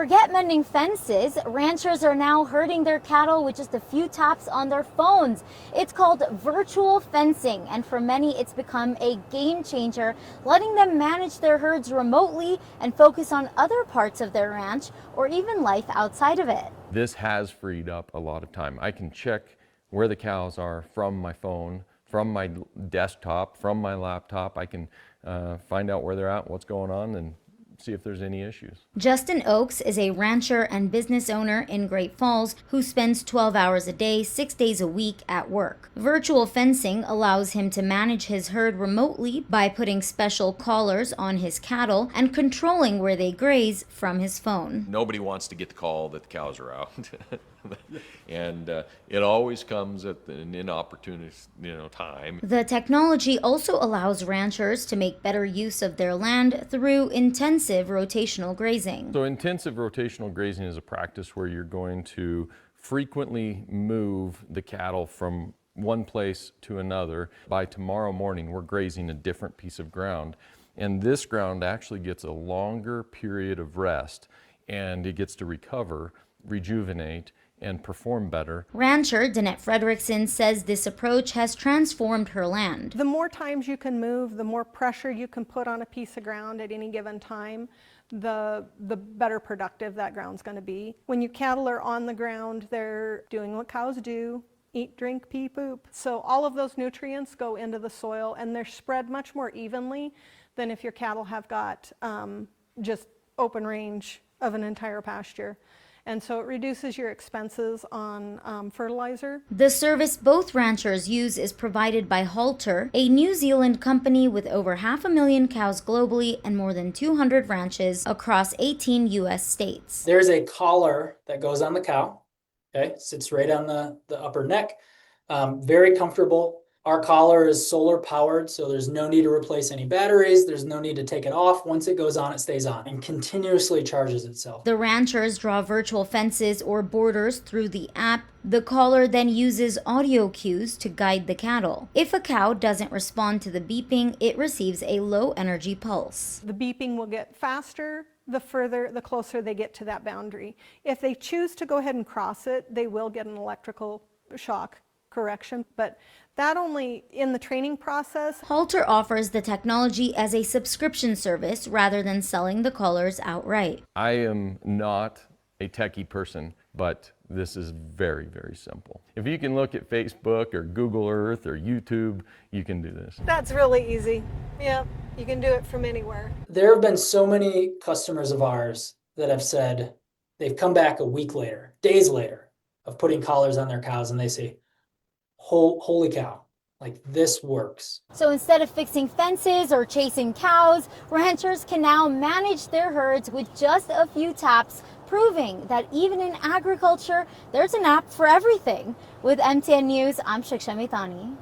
forget mending fences. Ranchers are now herding their cattle with just a few taps on their phones. It's called virtual fencing, and for many it's become a game changer, letting them manage their herds remotely and focus on other parts of their ranch or even life outside of it. This has freed up a lot of time. I can check where the cows are from my phone, from my desktop, from my laptop. I can find out where they're at, what's going on, and see if there's any issues. Justin Oakes is a rancher and business owner in Great Falls who spends 12 hours a day, 6 days a week at work. Virtual fencing allows him to manage his herd remotely by putting special collars on his cattle and controlling where they graze from his phone. Nobody wants to get the call that the cows are out. And it always comes at an inopportune time. The technology also allows ranchers to make better use of their land through intensive rotational grazing. So intensive rotational grazing is a practice where you're going to frequently move the cattle from one place to another. By tomorrow morning, we're grazing a different piece of ground. And this ground actually gets a longer period of rest, and it gets to recover, rejuvenate, and perform better. Rancher Danette Fredrickson says this approach has transformed her land. The more times you can move, the more pressure you can put on a piece of ground at any given time, the better productive that ground's going to be. When your cattle are on the ground, they're doing what cows do: eat, drink, pee, poop. So all of those nutrients go into the soil, and they're spread much more evenly than if your cattle have got just open range of an entire pasture. And so it reduces your expenses on fertilizer. The service both ranchers use is provided by Halter, a New Zealand company with over 500,000 cows globally and more than 200 ranches across 18 U.S. states. There's a collar that goes on the cow, okay? Sits right on the upper neck. Very comfortable. Our collar is solar powered, so there's no need to replace any batteries. There's no need to take it off. Once it goes on, it stays on and continuously charges itself. The ranchers draw virtual fences or borders through the app. The collar then uses audio cues to guide the cattle. If a cow doesn't respond to the beeping, it receives a low energy pulse. The beeping will get faster the closer they get to that boundary. If they choose to go ahead and cross it, they will get an electrical shock correction, but that only in the training process. Halter offers the technology as a subscription service rather than selling the collars outright. I am not a techie person, but this is very, very simple. If you can look at Facebook or Google Earth or YouTube, you can do this. That's really easy. Yeah, you can do it from anywhere. There have been so many customers of ours that have said they've come back a week later, days later, of putting collars on their cows, and they say, holy cow, like this works. So instead of fixing fences or chasing cows, ranchers can now manage their herds with just a few taps, proving that even in agriculture, there's an app for everything. With MTN News, I'm Shiksha Mithani.